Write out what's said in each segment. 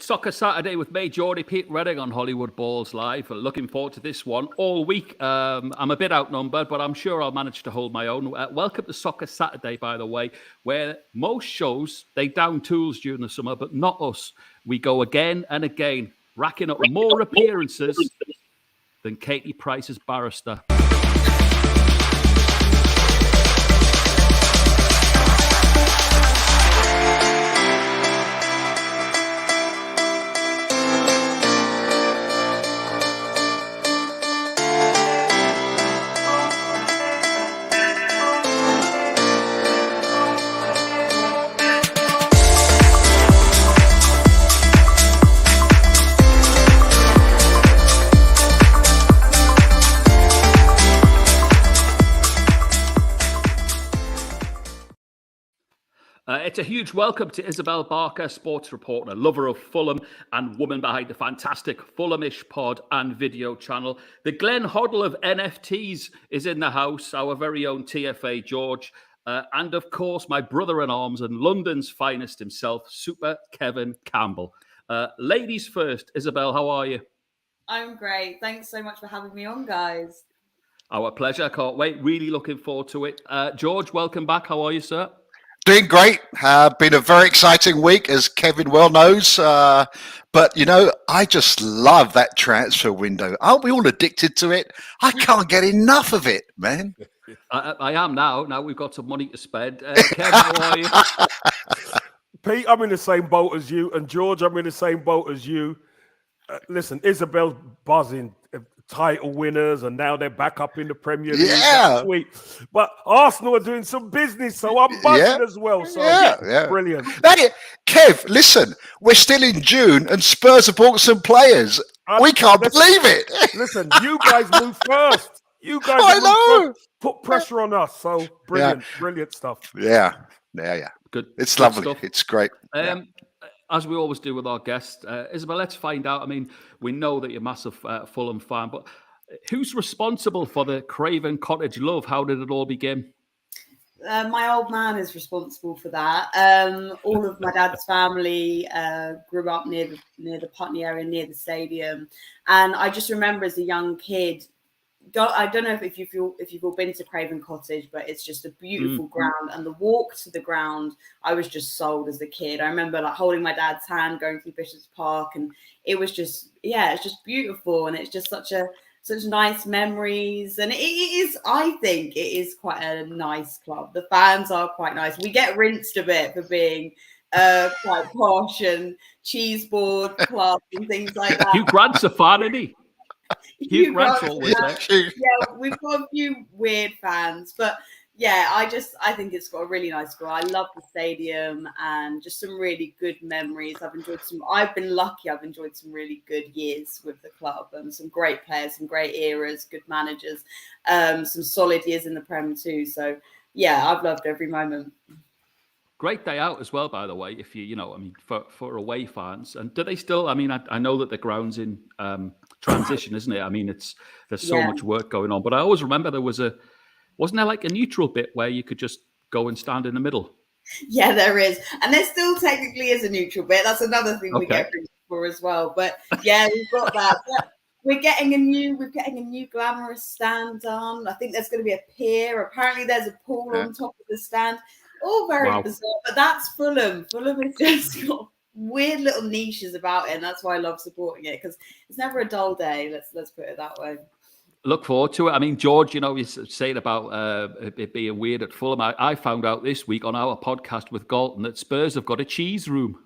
Soccer Saturday with me, Geordie Pete Redding on Hollywood Balls Live. Looking forward to this one all week. I'm a bit outnumbered, but I'm sure I'll manage to hold my own. Welcome to Soccer Saturday, by the way, where most shows, they down tools during the summer, but not us. We go again and again, racking up more appearances than Katie Price's barrister. It's a huge welcome to Isabelle Barker, sports reporter, lover of Fulham, and woman behind the fantastic Fulhamish pod and video channel. The Glenn Hoddle of NFTs is in the house, our very own TFA George. And of course, my brother-in-arms and London's finest himself, Super Kevin Campbell. Ladies first, Isabelle, how are you? I'm great. Thanks so much for having me on, guys. Our pleasure. I can't wait. Really looking forward to it. George, welcome back. How are you, sir? Doing great. Been a very exciting week, as Kevin well knows. But, you know, I just love that transfer window. Aren't we all addicted to it? I can't get enough of it, man. I am now. Now we've got some money to spend. Kev, how are you? Pete, I'm in the same boat as you. And George, I'm in the same boat as you. Listen, Isabelle's buzzing. Title winners, and now they're back up in the Premier League. Yeah. Sweet. But Arsenal are doing some business, so I'm buzzing as well. So yeah. Brilliant. Kev, listen, we're still in June and Spurs have bought some players. We can't believe it. Listen, you guys move first. You guys put pressure on us. So brilliant stuff. Yeah. Good. It's lovely. Stuff. It's great. As we always do with our guests, Isabelle, let's find out. I mean, we know that you're a massive Fulham fan, but who's responsible for the Craven Cottage love? How did it all begin? My old man is responsible for that. All of my dad's family grew up near the Putney area, near the stadium, and I just remember as a young kid. I don't know if you've all been to Craven Cottage, but it's just a beautiful ground. And the walk to the ground, I was just sold as a kid. I remember like holding my dad's hand, going through Bishop's Park, and it was just, it's just beautiful. And it's just such nice memories. And it is, I think it is quite a nice club. The fans are quite nice. We get rinsed a bit for being quite posh and cheeseboard club and things like that. Hugh Grant's a fan, isn't he? Hugh Grant's always there. Yeah, we've got a few weird fans, but I think it's got a really nice grow. I love the stadium and just some really good memories. I've been lucky. I've enjoyed some really good years with the club and some great players, some great eras, good managers, some solid years in the Prem too. So I've loved every moment. Great day out as well, by the way, if for away fans. And do they still, I know that the ground's in transition, isn't it? I mean, there's so much work going on. But I always remember wasn't there like a neutral bit where you could just go and stand in the middle? Yeah, there is. And there still technically is a neutral bit. That's another thing we get for as well. But we've got that. But we're getting a new glamorous stand on. I think there's going to be a pier. Apparently there's a pool on top of the stand. All very bizarre, but that's Fulham. Fulham has just got weird little niches about it, and that's why I love supporting it, because it's never a dull day. Let's put it that way. Look forward to it. I mean, George, you're saying about it being weird at Fulham. I found out this week on our podcast with Galton that Spurs have got a cheese room.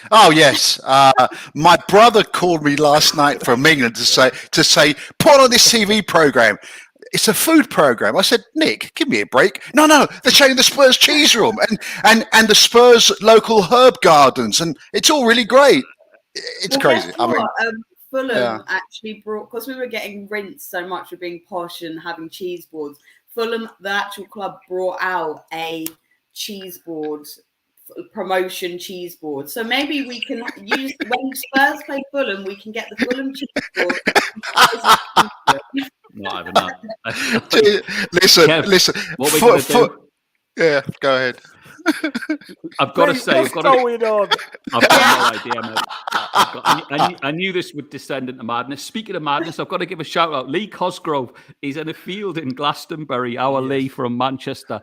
Oh yes, my brother called me last night from England to say put on this TV program. It's a food program. I said, Nick, give me a break. No, they're showing the Spurs cheese room and the Spurs local herb gardens, and it's all really great. It's crazy. Fulham actually brought, because we were getting rinsed so much for being posh and having cheese boards. Fulham, the actual club, brought out a cheese board promotion cheese board. So maybe we can use, when Spurs play Fulham, we can get the Fulham cheese board. Not even that. Listen. Kev, what we gonna do? Yeah, go ahead. I've got to Pete, say, what's going on? I've got no idea, mate. I knew this would descend into madness. Speaking of madness, I've got to give a shout out. Lee Cosgrove is in a field in Glastonbury. Our Lee from Manchester.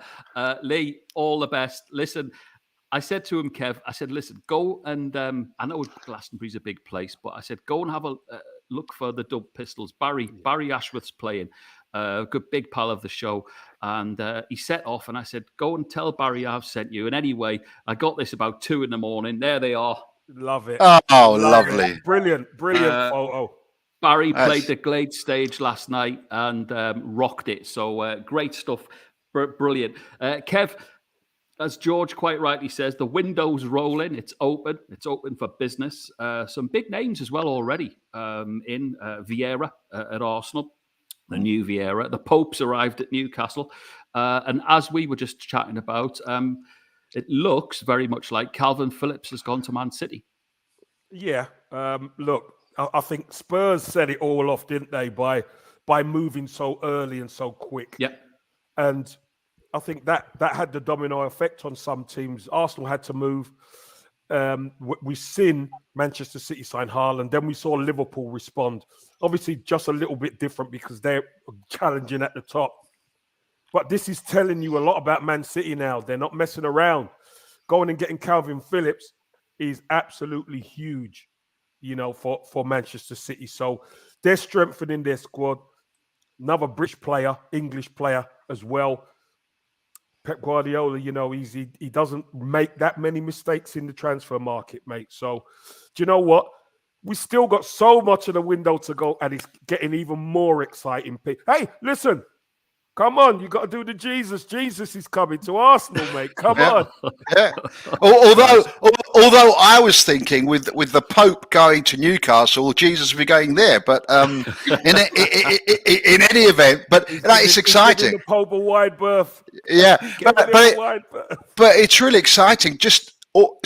Lee, all the best. Listen, I said to him, Kev, I said, listen, go and I know Glastonbury's a big place, but I said, go and have a look for the Dub Pistols. Barry Ashworth's playing. Good big pal of the show. And he set off and I said, go and tell Barry I've sent you. And anyway, I got this about 2 a.m. There they are. Love it. Oh, lovely. It. Brilliant photo. Barry played the Glade stage last night and rocked it. So great stuff. Brilliant. Kev, as George quite rightly says, the window's rolling. It's open. It's open for business. Some big names as well already in Vieira at Arsenal. The new Vieira. The Pope's arrived at Newcastle. And as we were just chatting about, it looks very much like Calvin Phillips has gone to Man City. Yeah. Look, I think Spurs set it all off, didn't they, by moving so early and so quick. Yeah. And I think that had the domino effect on some teams. Arsenal had to move. We've seen Manchester City sign Haaland. Then we saw Liverpool respond. Obviously, just a little bit different because they're challenging at the top. But this is telling you a lot about Man City now. They're not messing around. Going and getting Calvin Phillips is absolutely huge, for Manchester City. So they're strengthening their squad. Another British player, English player as well. Pep Guardiola, he doesn't make that many mistakes in the transfer market, mate. So, do you know what? We still got so much of the window to go, and it's getting even more exciting. Hey, listen, come on, you got to do the Jesus. Jesus is coming to Arsenal, mate. Come on. Yeah. Although I was thinking with the Pope going to Newcastle, Jesus will be going there. But in any event, but it's exciting. The Pope a wide berth. Yeah, but it's really exciting. Just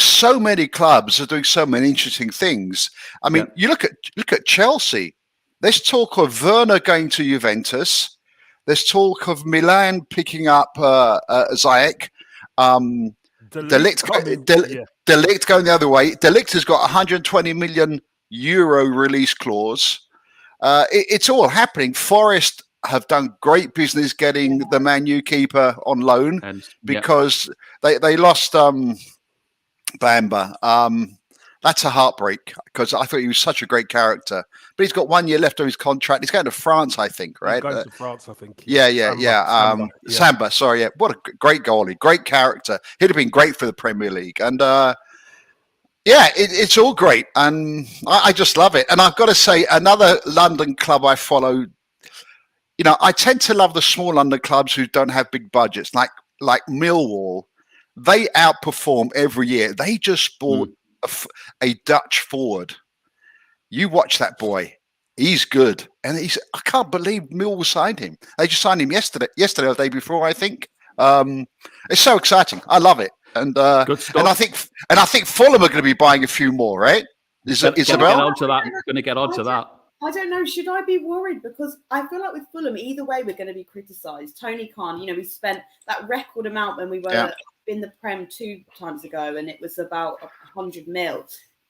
so many clubs are doing so many interesting things. I mean, you look at Chelsea. There's talk of Werner going to Juventus. There's talk of Milan picking up Ziyech. De Ligt going the other way. De Ligt has got a 120 million euro release clause. It's all happening. Forest have done great business getting the Man U keeper on loan because they lost Bamba. That's a heartbreak because I thought he was such a great character. But he's got 1 year left on his contract. He's going to France, I think, right? He's going to France, I think. Samba, sorry. Yeah. What a great goalie, great character. He'd have been great for the Premier League. And it's all great. And I just love it. And I've got to say, another London club I follow, I tend to love the small London clubs who don't have big budgets, like Millwall. They outperform every year. They just bought a Dutch forward. You watch that boy. He's good. And I can't believe Millwall signed him. They just signed him yesterday or the day before, I think. It's so exciting. I love it. And I think Fulham are going to be buying a few more, right? Isabelle? Going to get onto that. I don't know. Should I be worried? Because I feel like with Fulham, either way, we're going to be criticised. Tony Khan, we spent that record amount when we were in the Prem 2 times ago, and it was about 100 mil.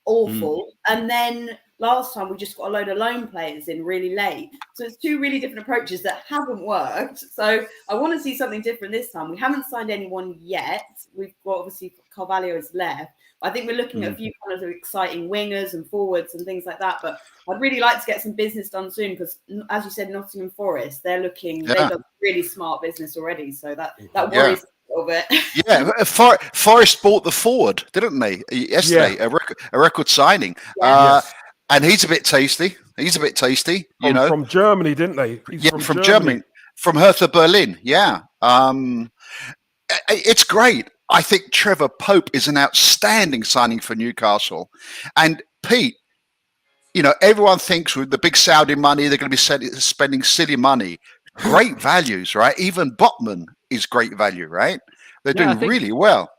Awful. And then last time we just got a load of loan players in really late. So it's 2 really different approaches that haven't worked. So I want to see something different this time. We haven't signed anyone yet. We've got, obviously, Carvalho is left. I think we're looking at a few kind of exciting wingers and forwards and things like that. But I'd really like to get some business done soon because, as you said, Nottingham Forest, they've done really smart business already. So that worries me a little bit. Yeah, Forest bought the forward, didn't they? Yesterday, a record signing. And he's a bit tasty. From Germany, didn't they? He's from Germany. From Hertha Berlin. Yeah. It's great. I think Trevor Pope is an outstanding signing for Newcastle. And Pete, everyone thinks with the big Saudi money, they're going to be spending silly money. Great values, right? Even Botman is great value, right? They're doing really well.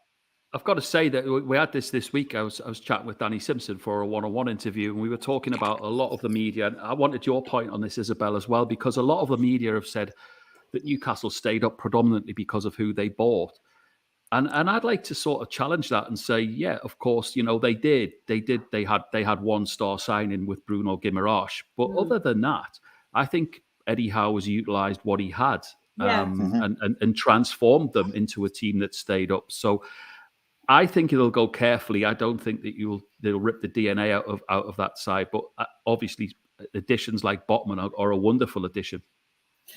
I've got to say that we had this week. I was chatting with Danny Simpson for a one-on-one interview, and we were talking about a lot of the media. And I wanted your point on this, Isabelle, as well, because a lot of the media have said that Newcastle stayed up predominantly because of who they bought. And I'd like to sort of challenge that and say, yeah, of course, you know, they had one-star signing with Bruno Guimaraes. But other than that, I think Eddie Howe has utilised what he had and transformed them into a team that stayed up. So I think it'll go carefully. I don't think that they'll rip the DNA out of that side. But obviously, additions like Botman are a wonderful addition.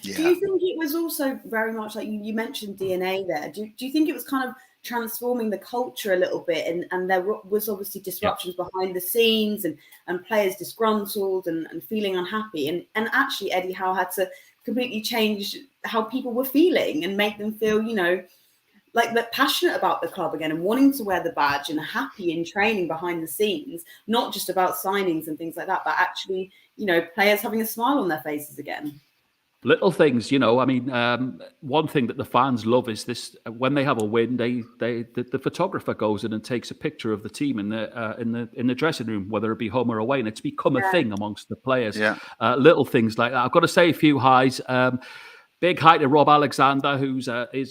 Yeah. Do you think it was also very much like you mentioned DNA there? Do you think it was kind of transforming the culture a little bit, and there was obviously disruptions behind the scenes and players disgruntled and feeling unhappy, and actually Eddie Howe had to completely change how people were feeling and make them feel, you know, like they're passionate about the club again and wanting to wear the badge and happy in training behind the scenes, not just about signings and things like that, but actually, you know, players having a smile on their faces again. Little things, you know. I mean, one thing that the fans love is this: when they have a win, the photographer goes in and takes a picture of the team in the dressing room, whether it be home or away, and it's become a thing amongst the players. Yeah. Little things like that. I've got to say a few highs. Big hi to Rob Alexander, who's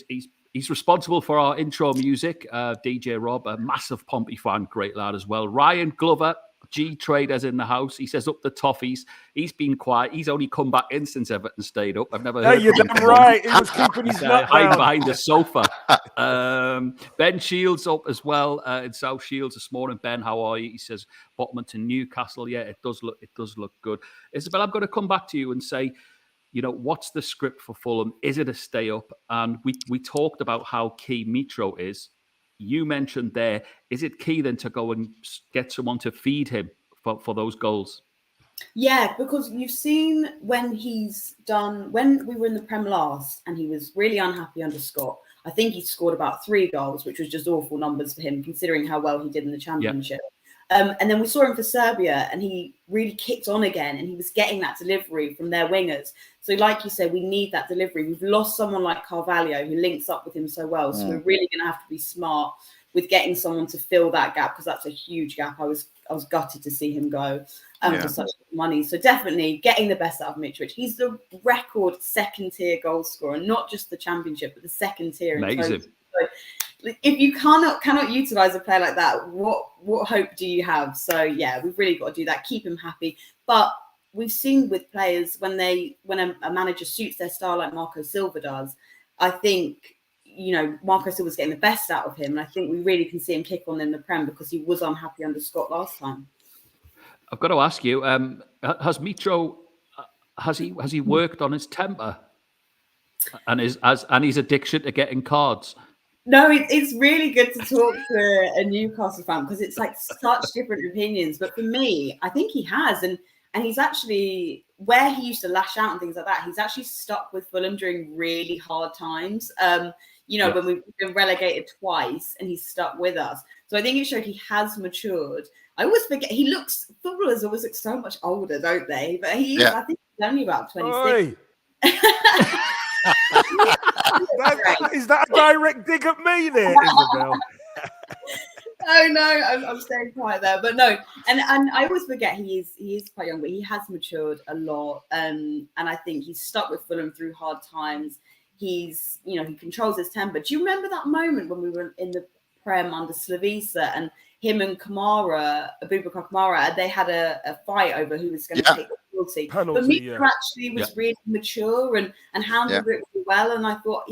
he's responsible for our intro music. DJ Rob, a massive Pompey fan, great lad as well. Ryan Glover. G Traders in the house. He says up the toffees. He's been quiet. He's only come back in since Everton stayed up. I've never heard. You're damn right. He was keeping his nut hiding behind the sofa. Ben Shields up as well in South Shields this morning. Ben, how are you? He says Botman to Newcastle. Yeah, it does look good. Isabel, I'm going to come back to you and say, you know, what's the script for Fulham? Is it a stay up? And we talked about how key Mitro is. You mentioned there, is it key then to go and get someone to feed him for those goals? Yeah, because you've seen when we were in the Prem last and he was really unhappy under Scott. I think he scored about 3 goals, which was just awful numbers for him, considering how well he did in the Championship. Yeah. And then we saw him for Serbia and he really kicked on again and he was getting that delivery from their wingers. So like you said, we need that delivery. We've lost someone like Carvalho who links up with him so well. So we're really going to have to be smart with getting someone to fill that gap, because that's a huge gap. I was gutted to see him go for such money. So definitely getting the best out of Mitrovic. He's the record second-tier goal scorer, not just the Championship, but the second tier. Amazing. So if you cannot utilize a player like that, what hope do you have? So yeah, we've really got to do that. Keep him happy. But we've seen with players when a manager suits their style like Marco Silva does, I think, you know, Marco Silva's getting the best out of him, and I think we really can see him kick on in the Prem because he was unhappy under Scott last time. I've got to ask you, has Mitro has he worked on his temper and his addiction to getting cards? No, it's really good to talk to a Newcastle fan because it's like such different opinions. But for me, I think he has, and he's actually, where he used to lash out and things like that, he's actually stuck with Fulham during really hard times. You know, when we've been relegated twice, and he's stuck with us. So I think it showed he has matured. I always forget, footballers always look so much older, don't they? But I think he's only about 26. Is that a direct dig at me there, Isabel? Oh no, I'm staying quiet there, but no, and I always forget he is quite young, but he has matured a lot, and I think he's stuck with Fulham through hard times. He's, you know, he controls his temper. Do you remember that moment when we were in the Prem under Slavisa and him and Abubakar Kamara, they had a fight over who was going to take the penalty. But Mitro actually was really mature and handled it really well. And I thought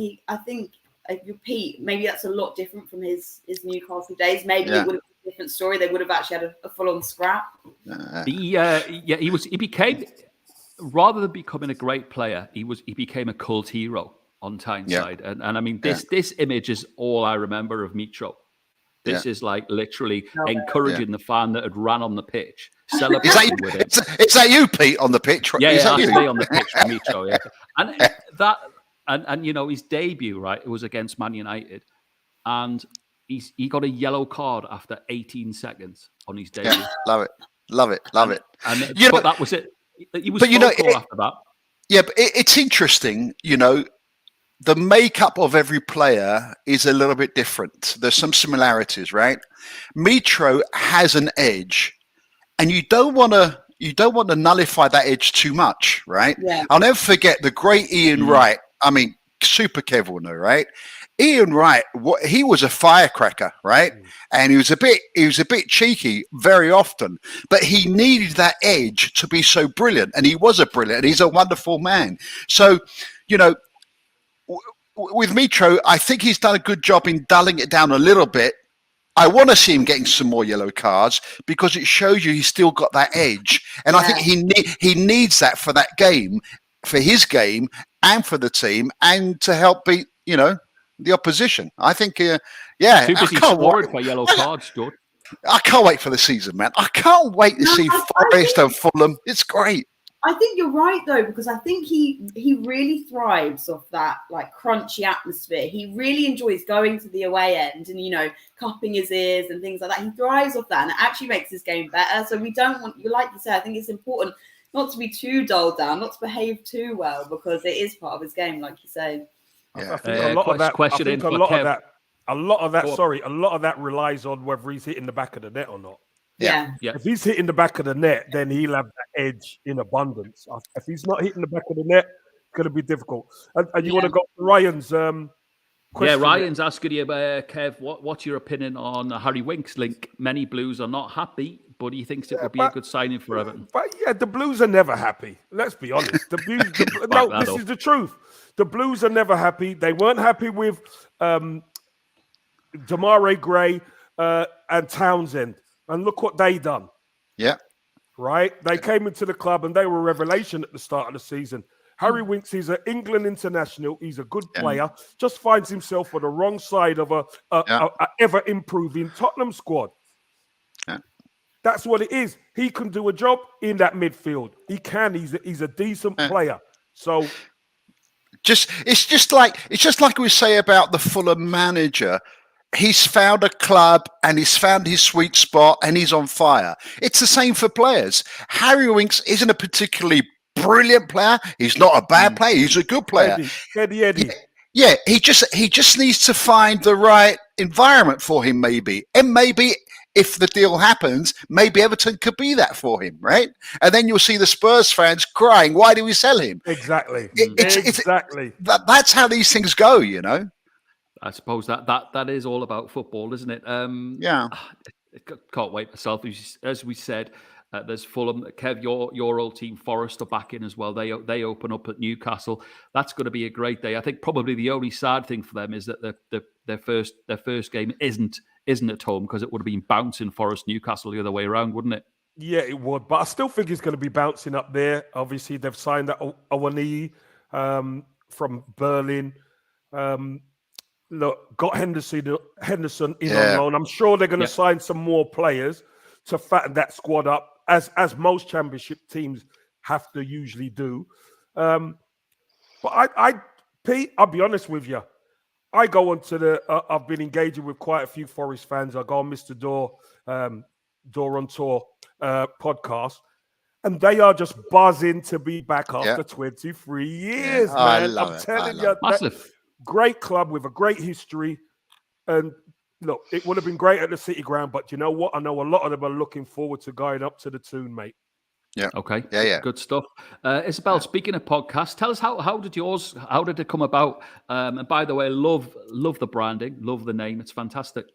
maybe that's a lot different from his Newcastle days. Maybe it would have been a different story. They would have actually had a full-on scrap. He became, rather than becoming a great player, he became a cult hero on Tyneside. And I mean, this image is all I remember of Mitro. This is like literally encouraging the fan that had ran on the pitch, celebrating with it. Is that you, Pete, on the pitch? Yeah, actually on the pitch for Mitro, And you know, his debut, right, it was against Man United, and he got a yellow card after 18 seconds on his debut. Yeah, love it. And but that was it. He was after that. Yeah, but it's interesting, you know. The makeup of every player is a little bit different. There's some similarities, right? Mitro has an edge, and you don't want to nullify that edge too much, right? Yeah. I'll never forget the great Ian Wright. I mean, Super Kev will know, right? Ian Wright, he was a firecracker, right? And he was a bit cheeky very often, but he needed that edge to be so brilliant. And he was and he's a wonderful man. So, you know, with Mitro, I think he's done a good job in dulling it down a little bit. I want to see him getting some more yellow cards because it shows you he's still got that edge. And I think he needs that for that game, for his game and for the team, and to help beat, you know, the opposition. I think, Too busy scoring for yellow cards, Stuart. I can't wait for the season, man. I can't wait to see Forest and Fulham. It's great. I think you're right though, because I think he really thrives off that like crunchy atmosphere. He really enjoys going to the away end and, you know, cupping his ears and things like that. He thrives off that, and it actually makes his game better. So we don't want, like you said, I think it's important not to be too dulled down, not to behave too well, because it is part of his game, like you say. Yeah. I think a lot of that relies on whether he's hitting the back of the net or not. Yeah. If he's hitting the back of the net, then he'll have that edge in abundance. If he's not hitting the back of the net, it's going to be difficult. And you want to go to Ryan's question? Yeah, Ryan's asking you, Kev, what's your opinion on Harry Winks' link? Many Blues are not happy, but he thinks it would be a good signing for Everton. But yeah, the Blues are never happy. Let's be honest. The Blues, this is the truth. The Blues are never happy. They weren't happy with Damare Gray and Townsend. And look what they done. Yeah. Right? They came into the club and they were a revelation at the start of the season. Harry Winks, he's an England international. He's a good player. Just finds himself on the wrong side of a ever-improving Tottenham squad. Yeah. That's what it is. He can do a job in that midfield. He can. He's a decent player. So it's just like we say about the Fulham manager. He's found a club and he's found his sweet spot and he's on fire. It's the same for players. Harry Winks isn't a particularly brilliant player. He's not a bad player. He's a good player. Eddie. Yeah, he just needs to find the right environment for him, maybe. And maybe if the deal happens, maybe Everton could be that for him, right? And then you'll see the Spurs fans crying, why do we sell him? Exactly. Exactly. That's how these things go, you know? I suppose that is all about football, isn't it? Yeah. I can't wait myself. As we said, there's Fulham. Kev, your old team, Forest, are back in as well. They open up at Newcastle. That's going to be a great day. I think probably the only sad thing for them is that their first game isn't at home, because it would have been bouncing Forest Newcastle the other way around, wouldn't it? Yeah, it would. But I still think it's going to be bouncing up there. Obviously, they've signed that Awani from Berlin. Look, got Henderson in on loan. I'm sure they're going to sign some more players to fatten that squad up, as most championship teams have to usually do. But Pete, I'll be honest with you. I go on to I've been engaging with quite a few Forest fans. I go on Mr. Door on Tour podcast, and they are just buzzing to be back after 23 years, man. I'm telling you, massive. Great club with a great history. And look, it would have been great at the City Ground, but you know what? I know a lot of them are looking forward to going up to the Toon, mate. Yeah. Okay. Yeah. Good stuff. Isabelle, speaking of podcasts, tell us how did it come about? And by the way, love the branding, love the name. It's fantastic.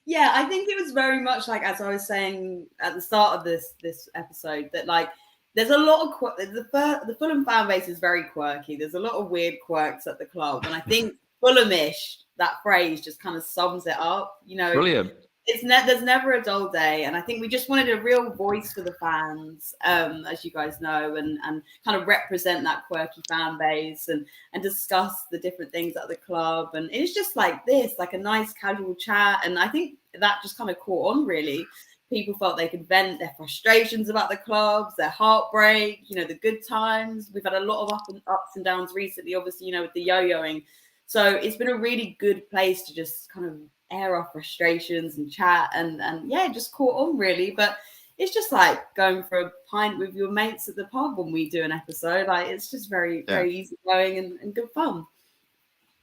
Yeah, I think it was very much like, as I was saying at the start of this episode, that like there's a lot of the Fulham fan base is very quirky. There's a lot of weird quirks at the club, and I think Fulhamish, that phrase, just kind of sums it up. You know, brilliant. There's never a dull day, and I think we just wanted a real voice for the fans, as you guys know, and kind of represent that quirky fan base and discuss the different things at the club. And it's just like this, like a nice casual chat, and I think that just kind of caught on, really. People felt they could vent their frustrations about the clubs, their heartbreak, you know, the good times. We've had a lot of ups and downs recently, obviously, you know, with the yo-yoing. So it's been a really good place to just kind of air our frustrations and chat and yeah, just caught on, really. But it's just like going for a pint with your mates at the pub when we do an episode. Like, it's just very easy going and good fun.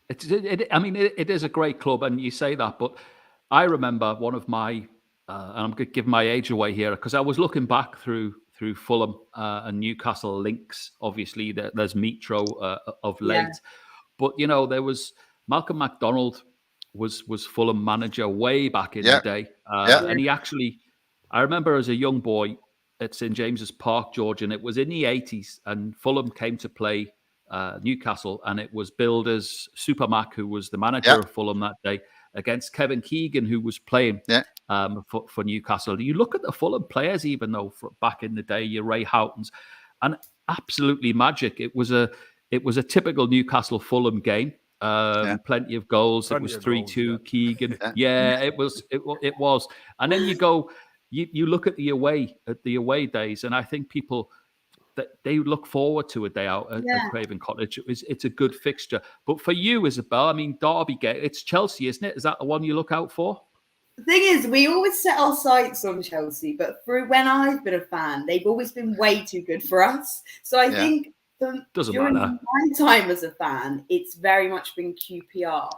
It is a great club, and you say that, but I remember one of my and I'm going to give my age away here, because I was looking back through Fulham and Newcastle links. Obviously, there's Mitro of late. Yeah. But there was Malcolm MacDonald was Fulham manager way back in the day, and he actually, I remember as a young boy at St James's Park, George, and it was in the 80s, and Fulham came to play Newcastle, and it was Builders Supermac, who was the manager of Fulham that day, against Kevin Keegan, who was playing for Newcastle. You look at the Fulham players, even though back in the day, your Ray Houghtons, and absolutely magic. It was a typical Newcastle Fulham game. Plenty of goals. It was 3-2 Keegan. It was. And then you look at the away days, and I think people that they look forward to a day out at Craven Cottage. It's a good fixture. But for you, Isabelle, I mean, Derby Gate, it's Chelsea, isn't it? Is that the one you look out for? The thing is, we always set our sights on Chelsea, but through when I've been a fan, they've always been way too good for us. So I think during my time as a fan, it's very much been QPR.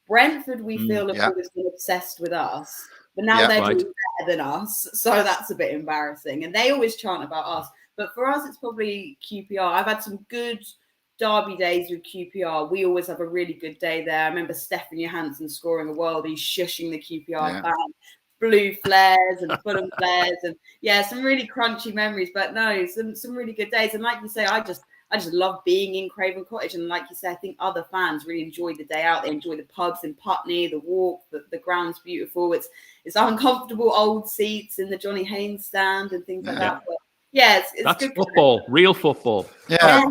Brentford, we feel have always been obsessed with us, but now they're doing better than us. So that's a bit embarrassing. And they always chant about us. But for us, it's probably QPR. I've had some good Derby days with QPR. We always have a really good day there. I remember Stefan Johansson scoring a worldie, shushing the QPR fans, blue flares and Fulham flares, and some really crunchy memories. But no, some really good days. And like you say, I just love being in Craven Cottage. And like you say, I think other fans really enjoy the day out. They enjoy the pubs in Putney, the walk, the ground's beautiful. It's uncomfortable old seats in the Johnny Haynes stand and things like that. But it's that's good football, real football. Yeah.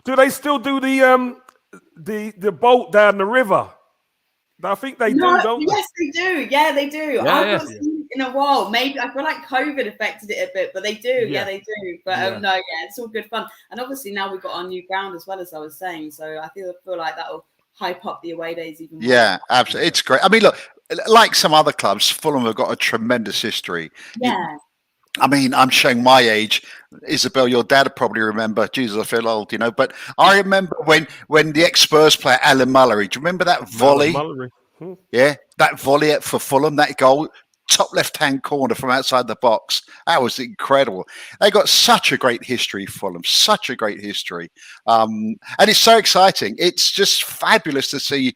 Do they still do the boat down the river? I think they do, don't they? Yes, they do. Yeah, they do. I've not seen it in a while. Maybe I feel like COVID affected it a bit, but they do. Yeah, they do. But it's all good fun. And obviously now we've got our new ground as well, as I was saying. So I feel like that'll hype up the away days even more. Yeah, absolutely. It's great. I mean, look, like some other clubs, Fulham have got a tremendous history. Yeah. I mean, I'm showing my age. Isabelle, your dad would probably remember. Jesus, I feel old, But I remember when the ex-Spurs player, Alan Mullery, do you remember that volley? Yeah, that volley for Fulham, that goal, top left-hand corner from outside the box. That was incredible. They got such a great history, Fulham, such a great history. And it's so exciting. It's just fabulous to see,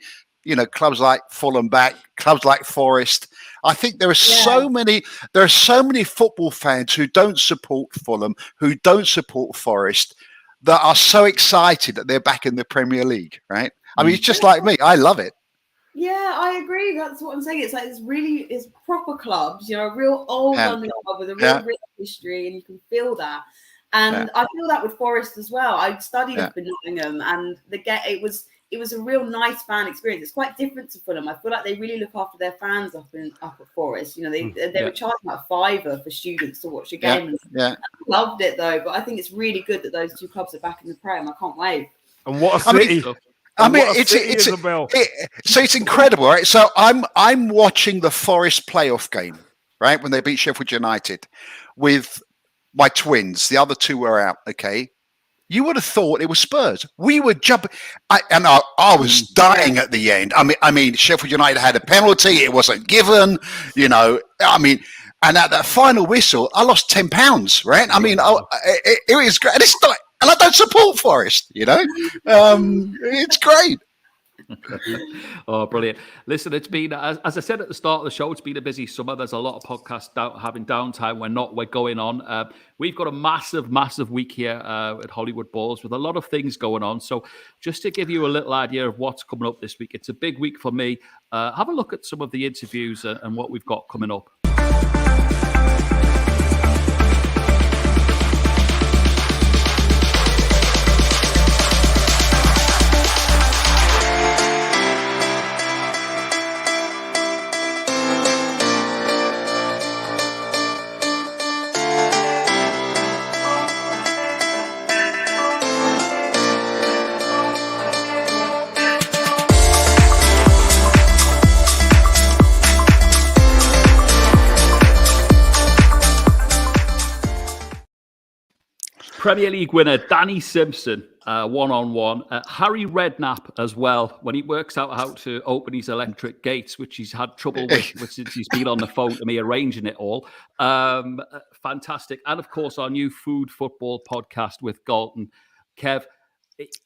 clubs like Fulham back, clubs like Forest. I think there are so many football fans who don't support Fulham, who don't support Forest, that are so excited that they're back in the Premier League, right? I mean, it's just like me. I love it. Yeah, I agree. That's what I'm saying. It's like it's proper clubs, a real old London club with a real rich history, and you can feel that. And I feel that with Forest as well. I studied up in Nottingham, and it was a real nice fan experience. It's quite different to Fulham. I feel like they really look after their fans up at Forest. They were charging about £5 for students to watch a game. I loved it though. But I think it's really good that those two clubs are back in the Prem. I can't wait. And what a city! It's incredible, right? So I'm watching the Forest playoff game, right, when they beat Sheffield United, with my twins. The other two were out. Okay. You would have thought it was Spurs. We were jumping, I was dying at the end. I mean, Sheffield United had a penalty; it wasn't given. And at that final whistle, I lost £10. Right? I mean, it was great. And it's like, and I don't support Forest. It's great. Oh, brilliant. Listen, it's been, as I said at the start of the show, it's been a busy summer. There's a lot of podcasts having downtime. We're going on. We've got a massive week here at Hollywood Balls with a lot of things going on. So just to give you a little idea of what's coming up this week, it's a big week for me. Have a look at some of the interviews and what we've got coming up. Premier League winner Danny Simpson, one-on-one. Harry Redknapp as well, when he works out how to open his electric gates, which he's had trouble with since he's been on the phone to me arranging it all. Fantastic. And of course, our new food football podcast with Galton. Kev,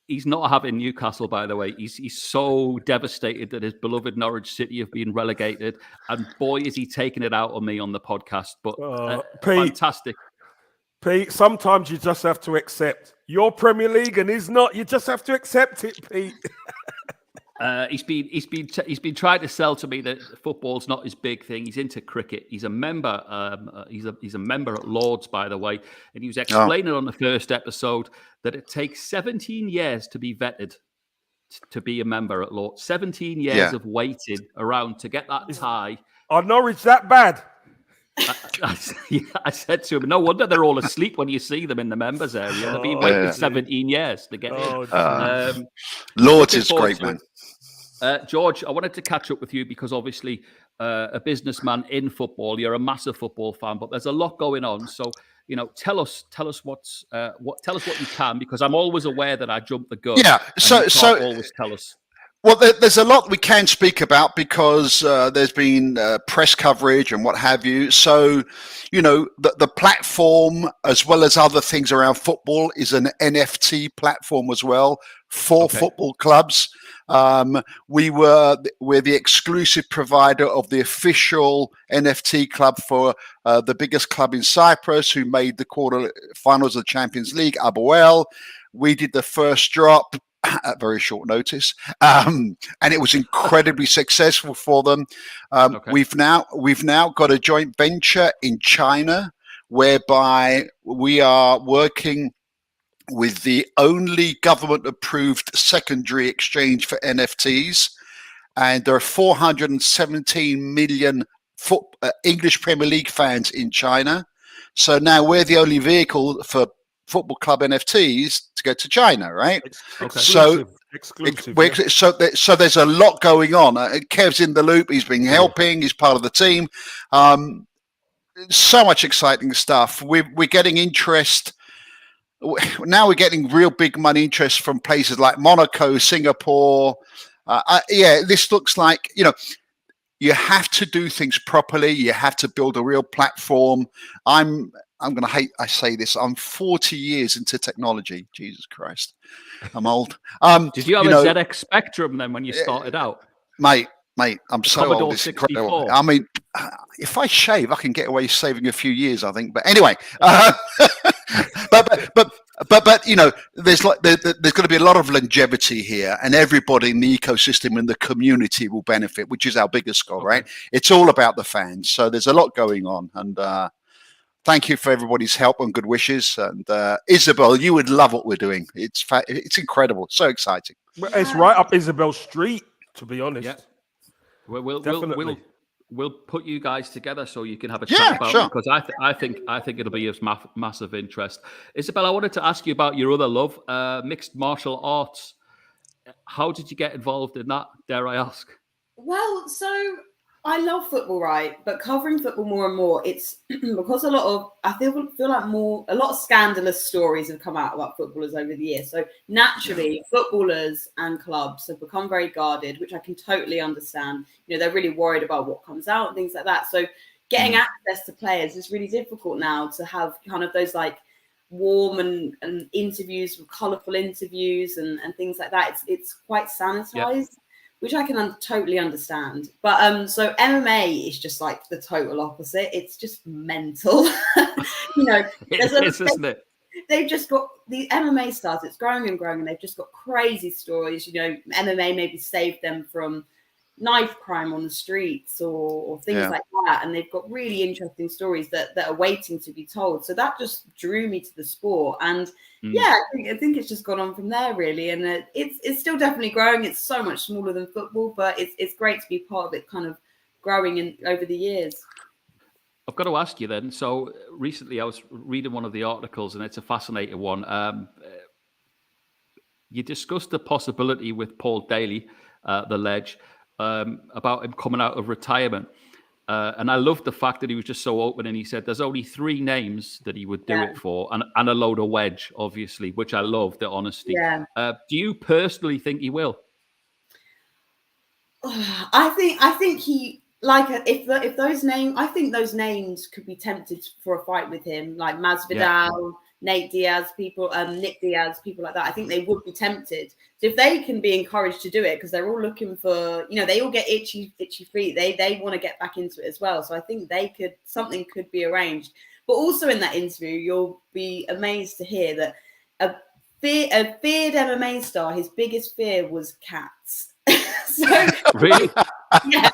He's not having Newcastle, by the way. He's so devastated that his beloved Norwich City have been relegated, and boy, is he taking it out on me on the podcast. But fantastic. Pete, sometimes you just have to accept your Premier League and he's not. You just have to accept it, Pete. He's been trying to sell to me that football's not his big thing. He's into cricket. He's a member. He's a member at Lords, by the way, and he was explaining on the first episode that it takes 17 years to be vetted to be a member at Lords. 17 years of waiting around to get that tie. Are Norwich that bad? I said to him, no wonder they're all asleep when you see them in the members area. They've been waiting 17 years to get in. Lords is great, man. George, I wanted to catch up with you because obviously a businessman in football, you're a massive football fan, but there's a lot going on. So, tell us what you can, because I'm always aware that I jump the gun. Yeah, so always tell us. Well, there's a lot we can speak about because there's been press coverage and what have you. So, the platform, as well as other things around football, is an NFT platform as well for football clubs. We're the exclusive provider of the official NFT club for the biggest club in Cyprus, who made the quarterfinals of the Champions League, Aboel. We did the first drop at very short notice, and it was incredibly successful for them. We've now got a joint venture in China whereby we are working with the only government-approved secondary exchange for NFTs, and there are 417 million English Premier League fans in China. So now we're the only vehicle for football club NFTs to go to China, right? Exclusive. So there's a lot going on. Kev's in the loop. He's been helping. He's part of the team. So much exciting stuff. We're getting interest. Now we're getting real big money interest from places like Monaco, Singapore. This looks like, you have to do things properly. You have to build a real platform. I'm going to hate I say this. I'm 40 years into technology. Jesus Christ. I'm old. Did you have a ZX Spectrum then when you started out? Mate, I'm so Commodore old. It's 64. incredible. I mean, if I shave, I can get away saving a few years, I think. But anyway, but there's going to be a lot of longevity here, and everybody in the ecosystem and the community will benefit, which is our biggest goal, right? It's all about the fans. So there's a lot going on, and thank you for everybody's help and good wishes. And Isabelle, you would love what we're doing. It's incredible, so exciting. It's right up Isabelle Street, to be honest. Yeah. We'll put you guys together so you can have a chat about it, because I think it'll be of massive interest. Isabelle, I wanted to ask you about your other love, mixed martial arts. How did you get involved in that, dare I ask? Well, so I love football, right? But covering football more and more, it's because I feel like a lot of scandalous stories have come out about footballers over the years. So naturally, footballers and clubs have become very guarded, which I can totally understand. They're really worried about what comes out and things like that. So getting access to players is really difficult now, to have kind of those like warm and interviews, colourful interviews and things like that. It's quite sanitized. Yeah. Which I can totally understand. But so MMA is just like the total opposite. It's just mental. Isn't it? They've just got the MMA stars. It's growing and growing, and they've just got crazy stories. MMA maybe saved them from knife crime on the streets or things like that. And they've got really interesting stories that are waiting to be told. So that just drew me to the sport. And I think it's just gone on from there, really. And it's still definitely growing. It's so much smaller than football, but it's great to be part of it, kind of growing over the years. I've got to ask you then. So recently I was reading one of the articles, and it's a fascinating one. You discussed the possibility with Paul Daly, the ledge, about him coming out of retirement. And I loved the fact that he was just so open, and he said there's only 3 names that he would do it for, and a load of wedge, obviously, which I love, the honesty. Yeah. Do you personally think he will? I think he, like, if those names, I think those names could be tempted for a fight with him, like Masvidal, Nate Diaz, Nick Diaz, people like that, I think they would be tempted. So if they can be encouraged to do it, because they're all looking for, they all get itchy feet. They want to get back into it as well. So I think something could be arranged. But also in that interview, you'll be amazed to hear that a feared MMA star, his biggest fear was cats. So Really? yeah.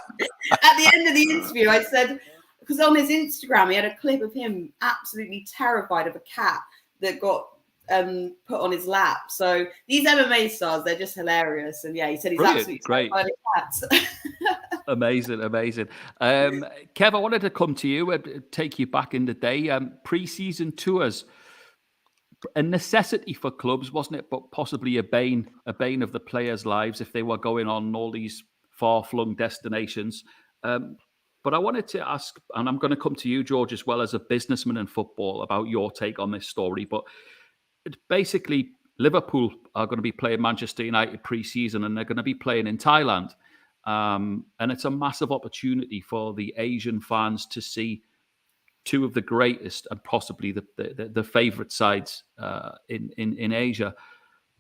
At the end of the interview, I said, because on his Instagram, he had a clip of him absolutely terrified of a cat that got put on his lap. So these MMA stars, they're just hilarious. And yeah, he said he's absolutely terrified of cats. Amazing. Kev, I wanted to come to you and take you back in the day. Pre-season tours, a necessity for clubs, wasn't it? But possibly a bane of the players' lives if they were going on all these far-flung destinations. But I wanted to ask, and I'm going to come to you, George, as well as a businessman in football, about your take on this story. But basically, Liverpool are going to be playing Manchester United pre-season, and they're going to be playing in Thailand. And it's a massive opportunity for the Asian fans to see two of the greatest and possibly the favourite sides in Asia.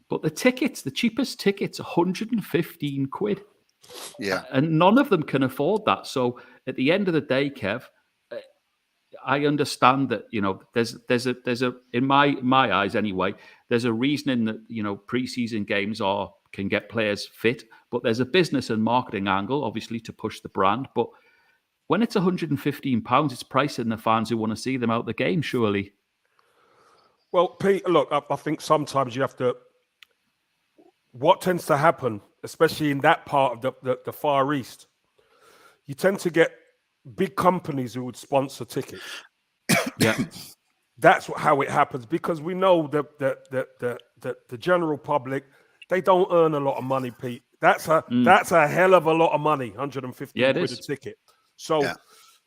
But the cheapest tickets, 115 quid. Yeah. And none of them can afford that. So at the end of the day, Kev, I understand that, there's a in my eyes anyway, there's a reasoning that, pre-season games can get players fit, but there's a business and marketing angle, obviously, to push the brand. But when it's £115, it's pricing the fans who want to see them out the game, surely. Well, Pete, look, I think sometimes you have to. What tends to happen, especially in that part of the Far East, you tend to get big companies who would sponsor tickets. Yeah, that's how it happens, because we know that the general public, they don't earn a lot of money, Pete. That's a hell of a lot of money, 150 quid a ticket. So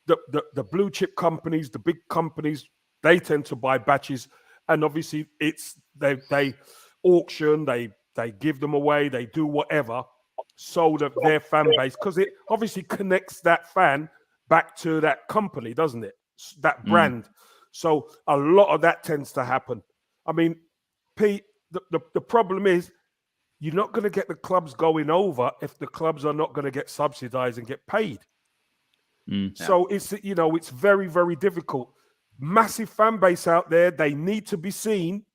the blue chip companies, the big companies, they tend to buy batches, and obviously they auction, they give them away, they do whatever, so that their fan base, because it obviously connects that fan back to that company, doesn't it? That brand. So a lot of that tends to happen. I mean, Pete, the problem is you're not going to get the clubs going over if the clubs are not going to get subsidized and get paid. So it's very, very difficult. Massive fan base out there. They need to be seen.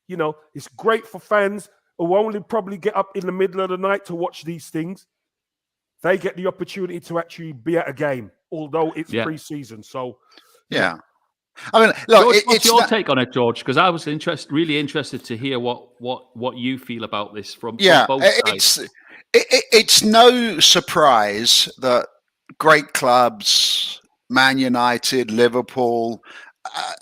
It's great for fans who only probably get up in the middle of the night to watch these things. They get the opportunity to actually be at a game, although it's pre-season. So, yeah. I mean, look, George, what's your take on it, George? Because I was really interested to hear what you feel about this from both sides. It's no surprise that great clubs, Man United, Liverpool,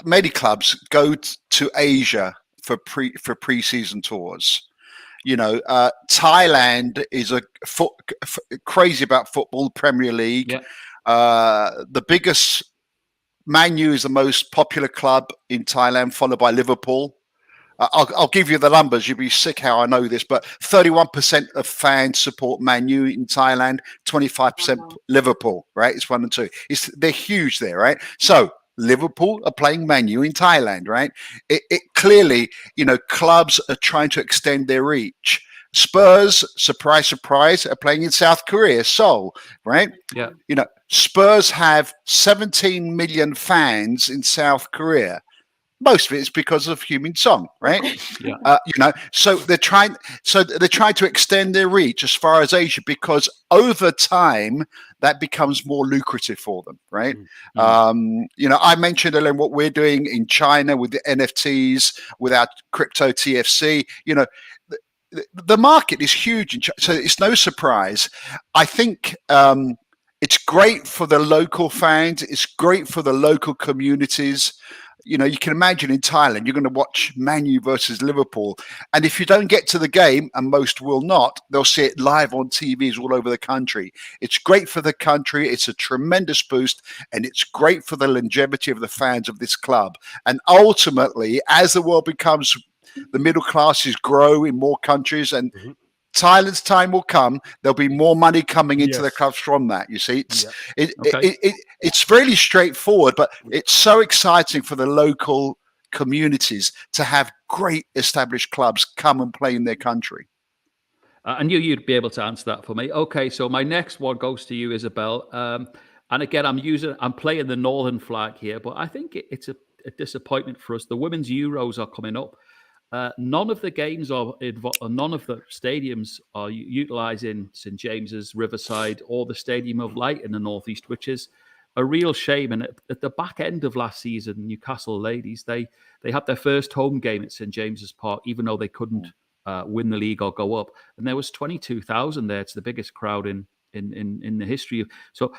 many clubs go to Asia for pre-season tours. Thailand is crazy about football, Premier League. Yeah. The biggest, Man U is the most popular club in Thailand, followed by Liverpool. I'll give you the numbers. You'll be sick how I know this, but 31% of fans support Man U in Thailand, 25% Liverpool, right? It's 1 and 2. They're huge there, right? So Liverpool are playing Man U in Thailand, right? It clearly, clubs are trying to extend their reach. Spurs, surprise, surprise, are playing in South Korea, Seoul, right? Yeah. Spurs have 17 million fans in South Korea. Most of it is because of Heung-min Son, right? Yeah. So they're trying to extend their reach as far as Asia, because over time that becomes more lucrative for them, right? I mentioned earlier what we're doing in China with the NFTs, with our crypto TFC. The market is huge, so it's no surprise. I think it's great for the local fans. It's great for the local communities. You can imagine in Thailand, you're going to watch Man U versus Liverpool. And if you don't get to the game, and most will not, they'll see it live on TVs all over the country. It's great for the country. It's a tremendous boost. And it's great for the longevity of the fans of this club. And ultimately, as the world becomes, the middle classes grow in more countries, and Thailand's time will come. There'll be more money coming into the clubs from that. You see, it's really straightforward, but it's so exciting for the local communities to have great established clubs come and play in their country. I knew you'd be able to answer that for me. Okay, so my next one goes to you, Isabelle. And again, I'm playing the Northern flag here, but I think it's a disappointment for us. The Women's Euros are coming up. None of the games none of the stadiums are utilising St James's, Riverside, or the Stadium of Light in the Northeast, which is a real shame. And at the back end of last season, Newcastle ladies, they had their first home game at St James's Park, even though they couldn't win the league or go up. And there was 22,000 there. It's the biggest crowd in the history. So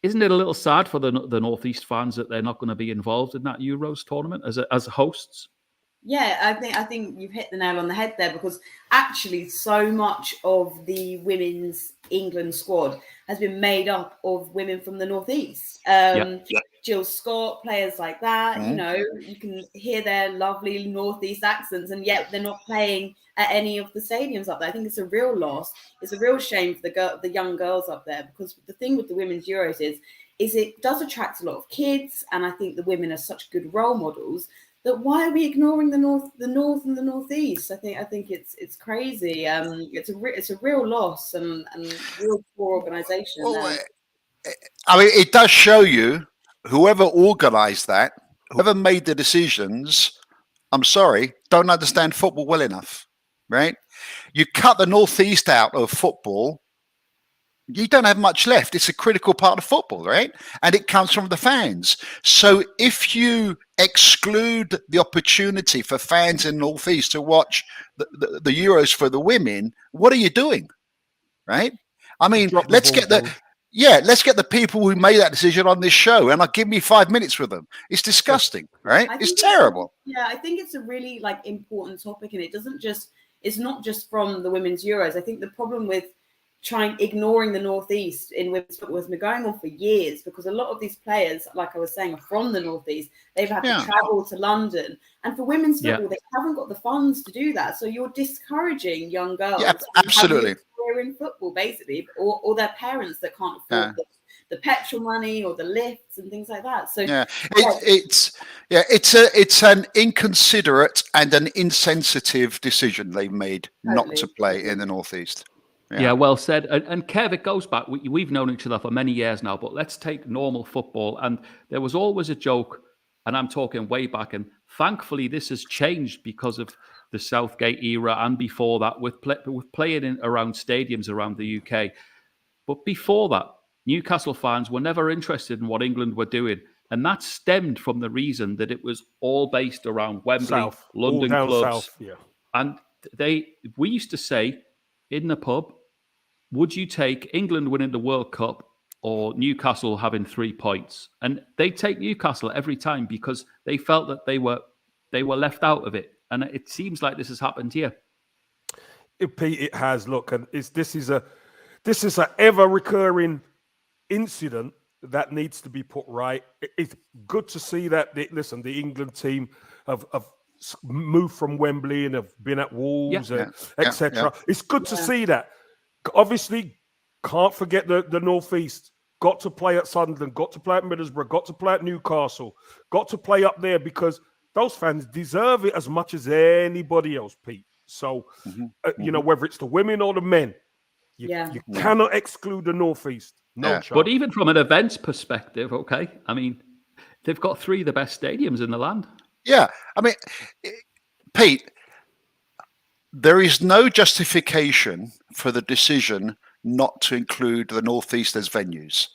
isn't it a little sad for the Northeast fans that they're not going to be involved in that Euros tournament as hosts? Yeah, I think you've hit the nail on the head there, because actually so much of the women's England squad has been made up of women from the Northeast. Jill Scott, players like that, you know, you can hear their lovely Northeast accents, and yet they're not playing at any of the stadiums up there. I think it's a real loss. It's a real shame for the young girls up there, because the thing with the Women's Euros is it does attract a lot of kids, and I think the women are such good role models. That why are we ignoring the North and the Northeast? I think it's crazy. It's a real loss and real poor organisation. Well, I mean, it does show you whoever organised that, whoever made the decisions. I'm sorry, don't understand football well enough, right? You cut the Northeast out of football, you don't have much left. It's a critical part of football, right? And it comes from the fans. So if you exclude the opportunity for fans in Northeast to watch the Euros for the women, what are you doing, right? I mean, let's get the people who made that decision on this show, and I'll give me 5 minutes with them. It's disgusting, right? It's terrible. I think it's a really important topic, and it's not just from the Women's Euros. I think the problem with ignoring the Northeast in women's football has been going on for years, because a lot of these players, like I was saying, are from the Northeast. They've had to travel to London, and for women's football, they haven't got the funds to do that. So you're discouraging young girls, absolutely, in football, basically, or their parents that can't afford the petrol money or the lifts and things like that. So it's an inconsiderate and an insensitive decision they've made not to play in the Northeast. Yeah, well said. And Kev, it goes back. We've known each other for many years now, but let's take normal football. And there was always a joke, and I'm talking way back, and thankfully this has changed because of the Southgate era and before that with playing around stadiums around the UK. But before that, Newcastle fans were never interested in what England were doing. And that stemmed from the reason that it was all based around Wembley, London clubs. And we used to say in the pub, would you take England winning the World Cup or Newcastle having 3 points? And they take Newcastle every time because they felt that they were left out of it. And it seems like this has happened here. Pete, it has. Look, and this is a ever recurring incident that needs to be put right. It's good to see that. The England team have moved from Wembley and have been at Wolves, etc. It's good to see that. Obviously, can't forget the Northeast. Got to play at Sunderland, got to play at Middlesbrough, got to play at Newcastle, got to play up there because those fans deserve it as much as anybody else, Pete. So, whether it's the women or the men, you cannot exclude the Northeast. No chance. But even from an events perspective, okay, I mean, they've got 3 of the best stadiums in the land. Yeah, I mean, Pete, there is no justification for the decision not to include the Northeast as venues.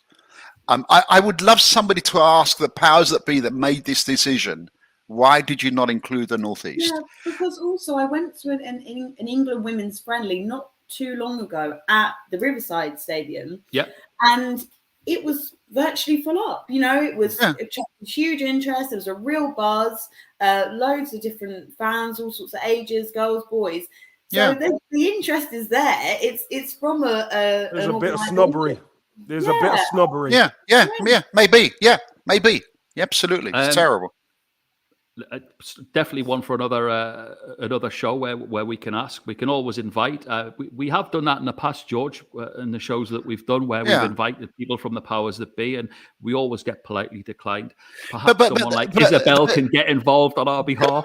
I would love somebody to ask the powers that be that made this decision, why did you not include the Northeast? Yeah, because also I went to an England women's friendly not too long ago at the Riverside Stadium. Yeah. And it was virtually full up. It was a huge interest. There was a real buzz, loads of different fans, all sorts of ages, girls, boys. So the interest is there. It's from there's a bit of snobbery. There's a bit of snobbery. Yeah, maybe. Yeah, absolutely. It's terrible. Definitely one for another show where we can ask. We can always invite. We have done that in the past, George, in the shows that we've done where we've invited people from the powers that be, and we always get politely declined. Perhaps someone like Isabelle can get involved on our behalf.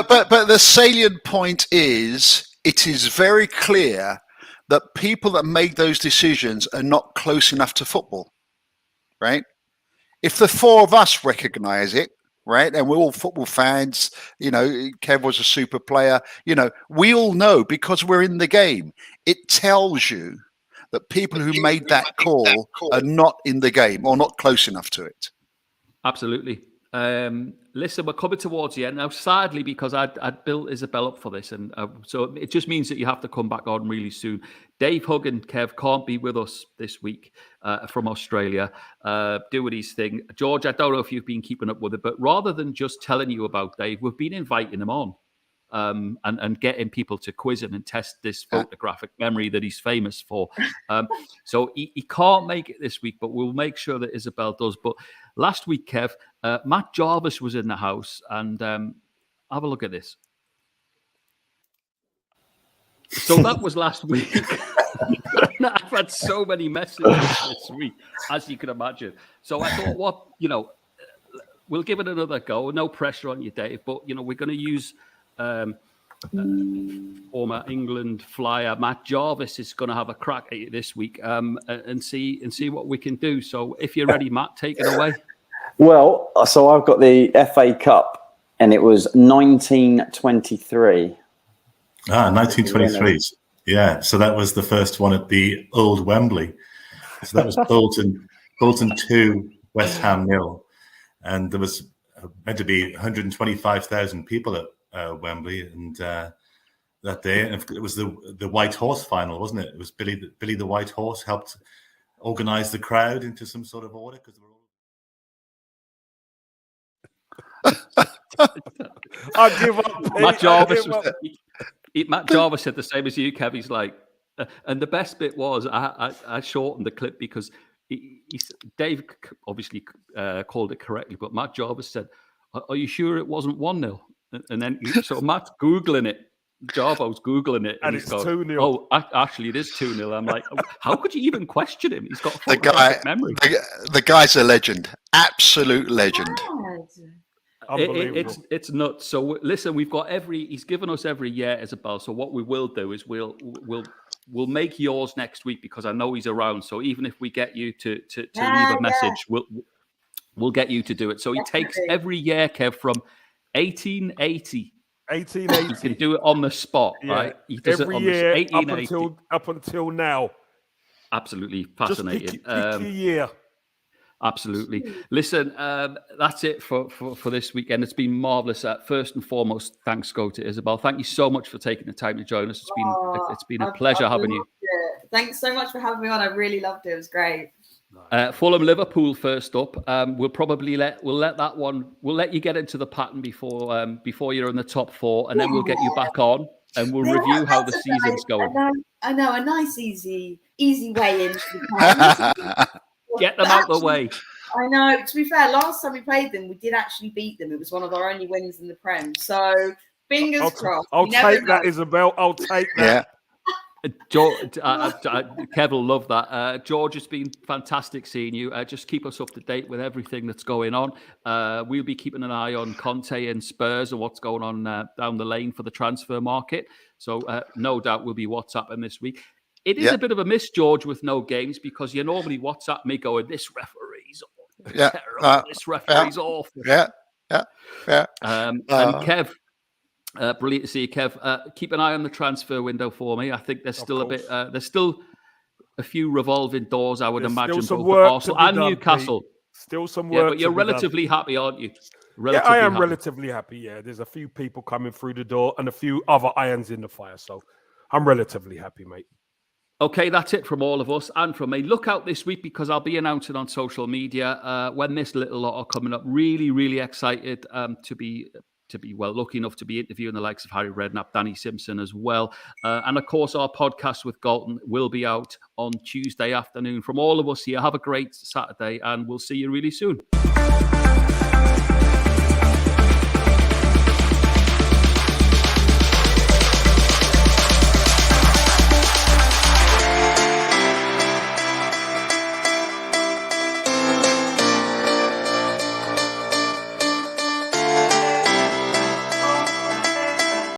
But the salient point is, it is very clear that people that make those decisions are not close enough to football, right? If the four of us recognise it, right, and we're all football fans, Kev was a super player, we all know because we're in the game. It tells you that people who made that call are not in the game or not close enough to it. Absolutely. Listen, we're coming towards the end now, sadly, because I'd built Isabelle up for this, and so it just means that you have to come back on really soon. Dave Hugg and Kev can't be with us this week from Australia, doing his thing. George, I don't know if you've been keeping up with it, but rather than just telling you about Dave, we've been inviting him on and getting people to quiz him and test this photographic memory that he's famous for. So he can't make it this week, but we'll make sure that Isabelle does. But last week, Kev, Matt Jarvis was in the house, and have a look at this. So that was last week. I've had so many messages this week, as you can imagine. So I thought, we'll give it another go. No pressure on you, Dave, but we're going to use former England flyer Matt Jarvis is going to have a crack at you this week and see what we can do. So if you're ready, Matt, take it away. Well, so I've got the FA Cup, and it was 1923. 1923. Yeah, so that was the first one at the old Wembley. So that was Bolton 2, West Ham 0. And there was meant to be 125,000 people at Wembley, and that day, and it was the White Horse final, wasn't it? It was Billy the White Horse helped organise the crowd into some sort of order because they were all. I give up. Matt Jarvis said the same as you, Kev. He's like, and the best bit was I shortened the clip because Dave obviously called it correctly, but Matt Jarvis said, "Are you sure it wasn't 1-0?" And then so Matt's googling it. Jarbo's googling it, and he's it's going, 2-0. "Oh, actually, it is 2-0." I'm like, how could you even question him? He's got memory. The guy's a legend, absolute legend. It's nuts. So listen, we've got he's given us every year, Isabelle. So what we will do is we'll make yours next week because I know he's around. So even if we get you to leave a message, we'll get you to do it. So he takes every year, Kev, from 1880. 1880. You can do it on the spot, right? He does every it on year 1880. up until now. Absolutely fascinating. Just pick your year. Absolutely. Listen, that's it for this weekend. It's been marvelous. First and foremost, thanks go to Isabelle. Thank you so much for taking the time to join us. It's been a pleasure having you. Thanks so much for having me on. I really loved it. It was great. Fulham Liverpool first up. We'll let you get into the pattern before you're in the top four, and then we'll get you back on and we'll review how the season's going. I know a nice easy way into the Get them out the way. I know. To be fair, last time we played them, we did actually beat them. It was one of our only wins in the Prem. So fingers crossed. I'll take that, Isabelle. I'll take that. Yeah. George, Kev will love that. George, it's been fantastic seeing you. Just keep us up to date with everything that's going on. We'll be keeping an eye on Conte and Spurs and what's going on down the lane for the transfer market. So no doubt we'll be WhatsApping this week. It is a bit of a miss, George, with no games because you normally WhatsApp me going, "This referee's terrible. This referee's awful." And Kev, brilliant to see you, Kev. Keep an eye on the transfer window for me. I think there's still there's still a few revolving doors, I would imagine, both for Arsenal and Newcastle. Still some work. But you're relatively happy, aren't you? I am relatively happy. Yeah, there's a few people coming through the door and a few other irons in the fire. So I'm relatively happy, mate. Okay, that's it from all of us and from me. Look out this week because I'll be announcing on social media when this little lot are coming up. Really, really excited to be lucky enough to be interviewing the likes of Harry Redknapp, Danny Simpson as well. And of course, our podcast with Galton will be out on Tuesday afternoon. From all of us here, have a great Saturday and we'll see you really soon.